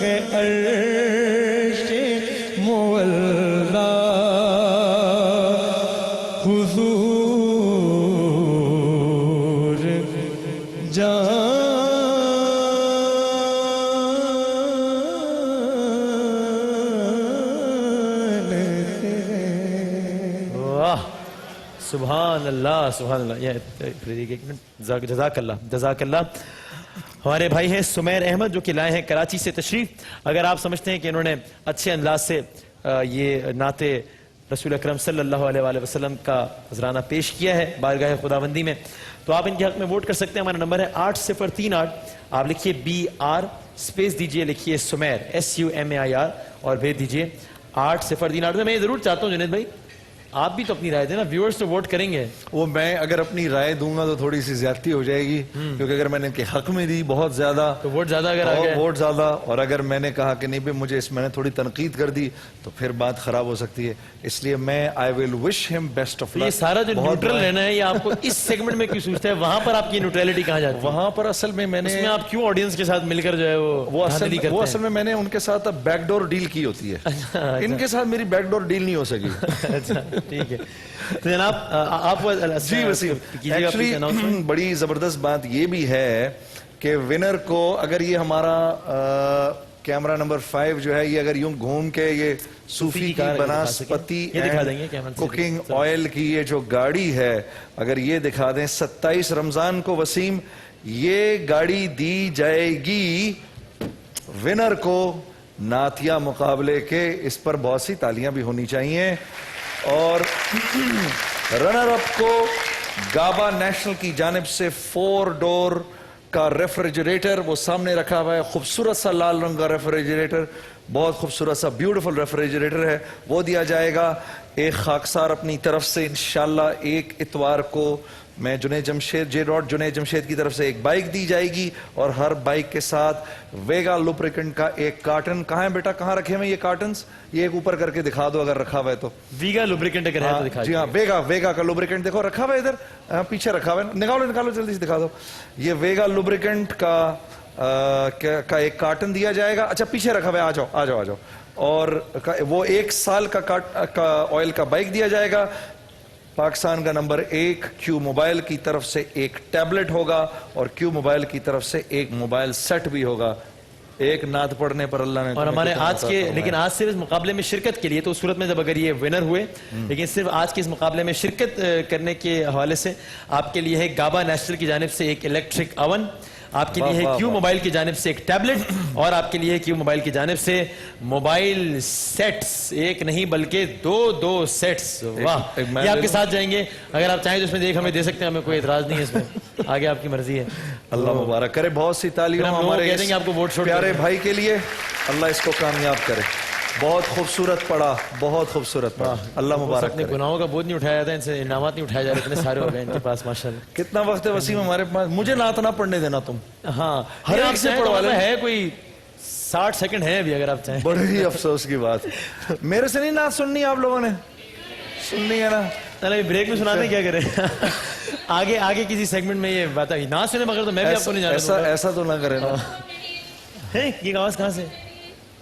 Speaker 3: ہے عرش معلا حضور جانتے ہیں.
Speaker 1: واہ سبحان اللہ سبحان اللہ. یہ ایک منٹ جزاک اللہ جزاک اللہ. ہمارے بھائی ہیں سمیر احمد جو کہ لائے ہیں کراچی سے تشریف. اگر آپ سمجھتے ہیں کہ انہوں نے اچھے انداز سے یہ نعت رسول اکرم صلی اللہ علیہ وآلہ وسلم کا نذرانہ پیش کیا ہے بارگاہ خداوندی میں تو آپ ان کے حق میں ووٹ کر سکتے ہیں. ہمارا نمبر ہے 8038. آپ لکھیے BR اسپیس دیجئے لکھیے سمیر SUMAIR اور بھیج دیجئے 8038. میں یہ ضرور چاہتا ہوں جنید بھائی آپ بھی تو اپنی رائے دیں نا. ویورز تو ووٹ کریں گے.
Speaker 2: وہ میں اگر اپنی رائے دوں گا تو تھوڑی سی زیادتی ہو جائے گی کیونکہ اگر میں نے ان کے حق میں دی بہت زیادہ
Speaker 1: تو ووٹ زیادہ اگر آ گئے
Speaker 2: ووٹ زیادہ اور اگر میں نے کہا کہ نہیں بھی مجھے میں نے تھوڑی تنقید کر دی تو پھر بات خراب ہو سکتی ہے. اس لیے میں I will wish him best of luck.
Speaker 1: یہ سارا جو نیوٹرل رہنا ہے یہ آپ کو اس سیگمنٹ میں کیوں سوچتا ہے وہاں پر آپ کی نیوٹرلٹی کہاں جاتی ہے؟
Speaker 2: وہاں پر اصل میں میں نے
Speaker 1: اس میں آپ کیوں آڈینس کے ساتھ مل کر جو ہے وہ
Speaker 2: اصل میں میں نے ان کے ساتھ بیک ڈور ڈیل کی ہوتی ہے. ان کے ساتھ میری بیک ڈور ڈیل نہیں ہو سکی.
Speaker 1: اچھا ٹھیک ہے. تو جناب آپ
Speaker 2: جی وسیم ایکچولی بڑی زبردست بات یہ بھی ہے کہ ونر کو اگر یہ ہمارا کیمرہ نمبر 5 جو ہے یہ اگر یوں گھوم کے یہ صوفی کی بناسپتی کوکنگ آئل کی یہ جو گاڑی ہے اگر یہ دکھا دیں 27 رمضان کو وسیم یہ گاڑی دی جائے گی ونر کو نعتیہ مقابلے کے. اس پر بہت سی تالیاں بھی ہونی چاہیے. اور رنر اپ کو گابا نیشنل کی جانب سے 4 ڈور کا ریفریجریٹر وہ سامنے رکھا ہوا ہے. خوبصورت سا لال رنگ کا ریفریجریٹر بہت خوبصورت سا بیوٹیفل ریفریجریٹر ہے وہ دیا جائے گا. ایک خاکسار اپنی طرف سے انشاءاللہ ایک اتوار کو میں جنید جمشید جنید جمشید کی طرف سے ایک بائک دی جائے گی اور ہر بائک کے ساتھ ویگا لوبریکنٹ کا ایک کارٹن. کہاں ہے بیٹا کہاں رکھے ہوئے یہ کارٹنز؟ یہ ایک اوپر کر کے دکھا دو اگر رکھا ہوا ہے تو.
Speaker 1: ویگا لوبریکنٹ اگر ہے تو دکھا.
Speaker 2: جی ہاں ویگا کا لوبریکنٹ دیکھو رکھا ہوا ہے ادھر پیچھے رکھا ہوا ہے. نکالو جلدی سے دکھا دو. یہ ویگا لوبریکنٹ کا ایک کارٹن دیا جائے گا. اچھا پیچھے رکھا ہوا ہے آ جاؤ اور وہ 1 سال کا آئل کا بائک دیا جائے گا. پاکستان کا نمبر 1 کیو موبائل کی طرف سے ایک ٹیبلٹ ہوگا اور کیو موبائل کی طرف سے ایک موبائل سیٹ بھی ہوگا. ایک نعت پڑھنے پر اللہ نے
Speaker 1: اور ہمارے آج کے لیکن آج صرف اس مقابلے میں شرکت کے لیے تو اس صورت میں جب اگر یہ ونر ہوئے لیکن صرف آج کے اس مقابلے میں شرکت کرنے کے حوالے سے آپ کے لیے ہے گابا نیشنل کی جانب سے ایک الیکٹرک اوون. آپ کے لیے ہے کیو موبائل کی جانب سے ایک ٹیبلٹ اور آپ کے لیے ہے کیو موبائل کی جانب سے موبائل سیٹس. ایک نہیں بلکہ 2 سیٹس. واہ یہ آپ کے ساتھ جائیں گے. اگر آپ چاہیں تو اس میں ہمیں دے سکتے ہیں ہمیں کوئی اعتراض نہیں ہے اس میں. آگے آپ کی مرضی ہے.
Speaker 2: اللہ مبارک کرے. بہت سی تالیاں ہمارے
Speaker 1: آپ کو ووٹ
Speaker 2: پیارے بھائی کے لیے. اللہ اس کو کامیاب کرے. بہت خوبصورت پڑا بہت خوبصورت پڑا. اللہ مبارک
Speaker 1: اپنے گناہوں کا بوجھ نہیں اٹھایا جاتا ان سے انعامات نہیں اٹھائے جا رہے اتنے سارے ہو گئے ان کے پاس ماشاءاللہ.
Speaker 2: کتنا وقت ہے وسیم ہمارے پاس؟ مجھے نعت نہ پڑھنے دینا تم.
Speaker 1: ہاں
Speaker 2: ہر ایک سے پڑھوا لیں.
Speaker 1: ہے کوئی 60 سیکنڈ ہے ابھی اگر آپ چاہیں.
Speaker 2: بڑے ہی افسوس کی بات. میرے سے نہیں نعت سننی آپ لوگوں نے؟ سننی ہے نا.
Speaker 1: چلے بریک میں سناتے کیا کریں. آگے کسی سیگمنٹ میں یہ بات آئی نہ سنے مگر تو میں بھی آپ کو نہیں جانتا.
Speaker 2: ایسا تو نہ کریں نا.
Speaker 1: یہ آواز کہاں سے؟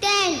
Speaker 7: 10।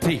Speaker 1: 3।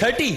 Speaker 1: 30?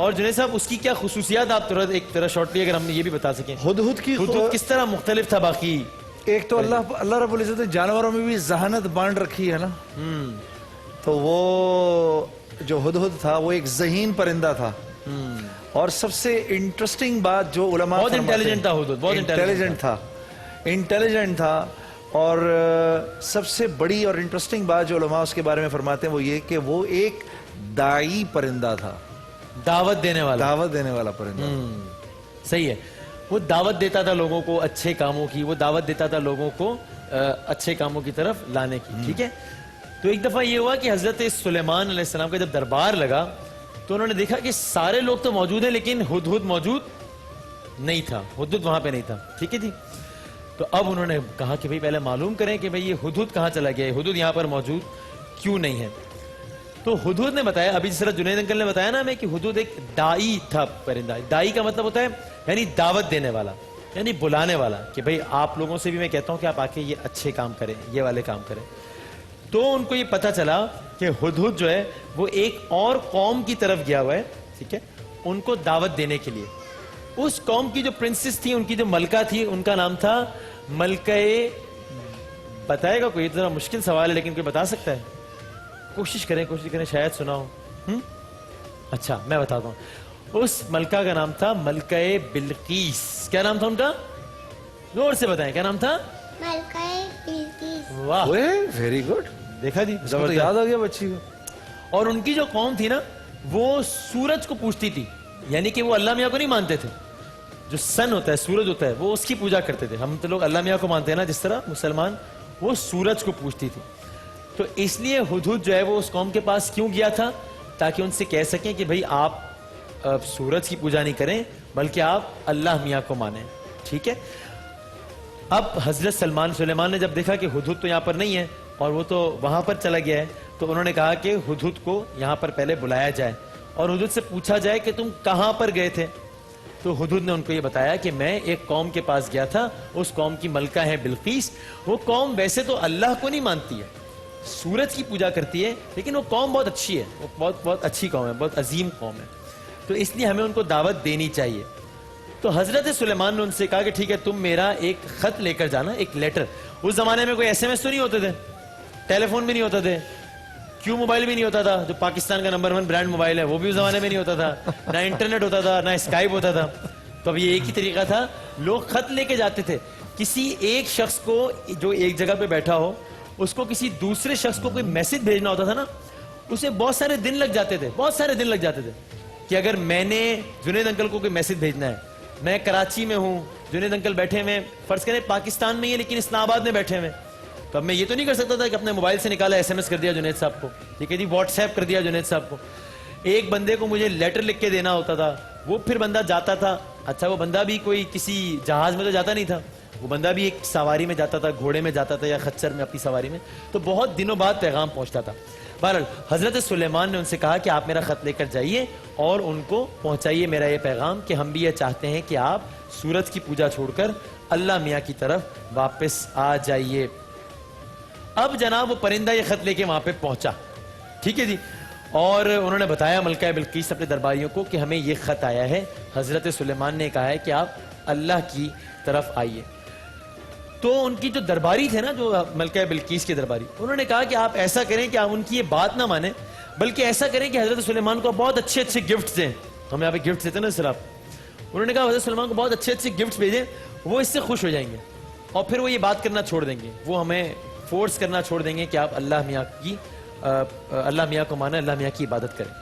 Speaker 1: اور جنید صاحب اس کی کیا خصوصیات آپ ایک طرح شارٹلی اگر ہم یہ بھی بتا سکیں,
Speaker 2: ہدہد کی
Speaker 1: ہدہد کس طرح مختلف تھا باقی؟
Speaker 2: ایک تو اللہ رب العزت نے جانوروں میں بھی ذہانت بانٹ رکھی ہے نا, تو وہ جو ہدہد تھا وہ ایک ذہین پرندہ تھا, اور سب سے انٹرسٹنگ بات جو علماء
Speaker 1: بہت انٹیلیجنٹ تھا ہدہد, بہت
Speaker 2: انٹیلیجنٹ تھا, اور سب سے بڑی اور انٹرسٹنگ بات جو علماء اس کے بارے میں فرماتے ہیں وہ یہ کہ وہ ایک داعی پرندہ تھا,
Speaker 1: دعوت دینے
Speaker 2: والا پرندہ.
Speaker 1: صحیح ہے, وہ دعوت دیتا تھا لوگوں کو اچھے کاموں کی, وہ دعوت دیتا تھا لوگوں کو اچھے کاموں کی طرف لانے کی. ٹھیک ہے, تو ایک دفعہ یہ ہوا کہ حضرت سلیمان علیہ السلام کا جب دربار لگا تو انہوں نے دیکھا کہ سارے لوگ تو موجود ہیں لیکن ہدہد موجود نہیں تھا, ہدہد وہاں پہ نہیں تھا. ٹھیک ہے جی, تو اب انہوں نے کہا کہ بھئی پہلے معلوم کریں کہ بھئی یہ ہدہد کہاں چلا گیا ہے, ہدہد یہاں پر موجود کیوں نہیں ہے. تو ہدہد نے بتایا, ابھی جس طرح جنید انکل نے بتایا نا ہمیں کہ ہدہد ایک دائی تھا پرندہ. دائی کا مطلب ہوتا ہے یعنی دعوت دینے والا, یعنی بلانے والا, کہ بھئی آپ لوگوں سے بھی میں کہتا ہوں کہ آپ آ کے یہ اچھے کام کریں, یہ والے کام کریں. تو ان کو یہ پتا چلا کہ ہدہد جو ہے وہ ایک اور قوم کی طرف گیا ہوا ہے, ٹھیک ہے, ان کو دعوت دینے کے لیے. اس قوم کی جو پرنسس تھی, ان کی جو ملکہ تھی, ان کا نام تھا ملکہ, بتائے گا کوئی؟ ذرا مشکل سوال ہے لیکن کوئی بتا سکتا ہے؟ کوشش کریں شاید سنا ہو. اچھا میں بتاتا ہوں, اس ملکہ کا نام تھا ملکہ بلقیس. کیا نام تھا ان کا؟ زور سے بتائیں, کیا نام تھا؟
Speaker 7: ملکہ بلقیس.
Speaker 1: واہ,
Speaker 2: ویری گڈ,
Speaker 1: دیکھا جی,
Speaker 2: تو یاد آ گیا بچی کو.
Speaker 1: اور ان کی جو قوم تھی نا وہ سورج کو پوجتی تھی, یعنی کہ وہ اللہ میاں کو نہیں مانتے تھے. جو سن ہوتا ہے, سورج ہوتا ہے, وہ اس کی پوجا کرتے تھے. ہم تو لوگ اللہ میاں کو مانتے ہیں نا, جس طرح مسلمان, وہ سورج کو پوجتی تھی. تو اس لیے ہدہد جو ہے وہ اس قوم کے پاس کیوں گیا تھا؟ تاکہ ان سے کہہ سکیں کہ بھئی آپ سورج کی پوجا نہیں کریں بلکہ آپ اللہ میاں کو مانیں. ٹھیک ہے, اب حضرت سلیمان نے جب دیکھا کہ ہدہد تو یہاں پر نہیں ہے اور وہ تو وہاں پر چلا گیا ہے, تو انہوں نے کہا کہ ہدہد کو یہاں پر پہلے بلایا جائے اور ہدہد سے پوچھا جائے کہ تم کہاں پر گئے تھے. تو ہدہد نے ان کو یہ بتایا کہ میں ایک قوم کے پاس گیا تھا, اس قوم کی ملکہ ہے بلقیس. وہ قوم ویسے تو اللہ کو نہیں مانتی ہے, سورج کی پوجا کرتی ہے, لیکن وہ قوم بہت اچھی ہے, وہ بہت اچھی قوم ہے, بہت عظیم قوم ہے, تو اس لیے ہمیں ان کو دعوت دینی چاہیے. تو حضرت سلیمان نے ان سے کہا کہ ٹھیک ہے, تم میرا ایک خط لے کر جانا, ایک لیٹر. اس زمانے میں کوئی ایس ایم ایس تو نہیں ہوتے تھے, ٹیلی فون بھی نہیں ہوتا تھے, کیو موبائل بھی نہیں ہوتا تھا, جو پاکستان کا نمبر 1 برانڈ موبائل ہے, وہ بھی اس زمانے میں نہیں ہوتا تھا, نہ انٹرنیٹ ہوتا تھا, نہ اسکائپ ہوتا تھا. تو اب یہ ایک ہی طریقہ تھا, لوگ خط لے کے جاتے تھے. کسی ایک شخص کو جو ایک جگہ پہ بیٹھا ہو, اس کو کسی دوسرے شخص کو کوئی میسج بھیجنا ہوتا تھا نا, اسے بہت سارے دن لگ جاتے تھے, کہ اگر میں نے جنید انکل کو کوئی میسج بھیجنا ہے, میں کراچی میں ہوں, جنید انکل بیٹھے ہوئے, فرض کریں پاکستان میں ہی ہے لیکن اسلام آباد میں بیٹھے ہوئے, تو اب میں یہ تو نہیں کر سکتا تھا کہ اپنے موبائل سے نکالا ایس ایم ایس کر دیا جنید صاحب کو, ٹھیک ہے جی, واٹس ایپ کر دیا جنید صاحب کو. ایک بندے کو مجھے لیٹر لکھ کے دینا ہوتا تھا, وہ پھر بندہ جاتا تھا. اچھا وہ بندہ بھی کوئی کسی جہاز میں تو جاتا نہیں تھا, وہ بندہ بھی ایک سواری میں جاتا تھا, گھوڑے میں جاتا تھا یا خچر میں اپنی سواری میں, تو بہت دنوں بعد پیغام پہنچتا تھا. بہرحال حضرت سلیمان نے ان سے کہا کہ آپ میرا خط لے کر جائیے اور ان کو پہنچائیے میرا یہ پیغام کہ ہم بھی یہ چاہتے ہیں کہ آپ سورج کی پوجا چھوڑ کر اللہ میاں کی طرف واپس آ جائیے. اب جناب وہ پرندہ یہ خط لے کے وہاں پہ پہنچا, ٹھیک ہے جی, اور انہوں نے بتایا ملکہ بلقیس اپنے درباریوں کو کہ ہمیں یہ خط آیا ہے, حضرت سلیمان نے کہا ہے کہ آپ اللہ کی طرف آئیے. تو ان کی جو درباری تھے نا, جو ملکہ بلقیس کے درباری, انہوں نے کہا کہ آپ ایسا کریں کہ آپ ان کی یہ بات نہ مانیں, بلکہ ایسا کریں کہ حضرت سلیمان کو بہت اچھے اچھے گفٹ دیں. ہم یہاں پہ گفٹ دیتے نا سر آپ, انہوں نے کہا حضرت سلیمان کو بہت اچھے اچھے گفٹ بھیجیں, وہ اس سے خوش ہو جائیں گے اور پھر وہ یہ بات کرنا چھوڑ دیں گے, وہ ہمیں فورس کرنا چھوڑ دیں گے کہ آپ اللہ میاں کو مانیں, اللہ میاں کی عبادت کریں.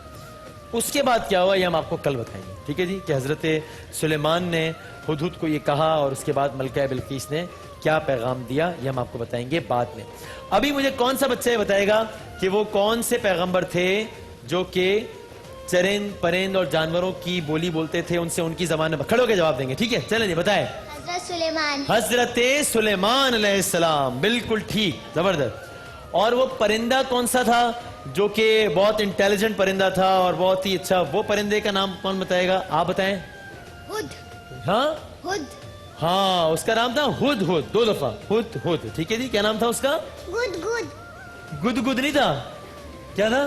Speaker 1: اس کے بعد کیا ہوا یہ ہم آپ کو کل بتائیں گے, ٹھیک ہے جی, کہ حضرت سلیمان نے ہدہد کو یہ کہا اور اس کے بعد ملکہ بلقیس نے کیا پیغام دیا, یہ ہم آپ کو بتائیں گے بعد میں. ابھی مجھے کون سا بچہ یہ بتائے گا کہ وہ کون سے پیغمبر تھے جو کہ چرند پرند اور جانوروں کی بولی بولتے تھے, ان سے ان کی زبان میں کھڑے ہو کے جواب دیں گے, ٹھیک ہے, چلیں جی بتائیں. حضرت سلیمان علیہ السلام, بالکل ٹھیک, زبردست. اور وہ پرندہ کون سا تھا جو کہ بہت انٹیلیجنٹ پرندہ تھا اور بہت ہی اچھا, وہ پرندے کا نام کون بتائے گا؟ آپ بتائیں. ہاں اس کا نام تھا ہدہد, 2 دفعہ ہدہد, ٹھیک ہے جی. کیا نام تھا اس کا؟ گد نہیں تھا, کیا تھا؟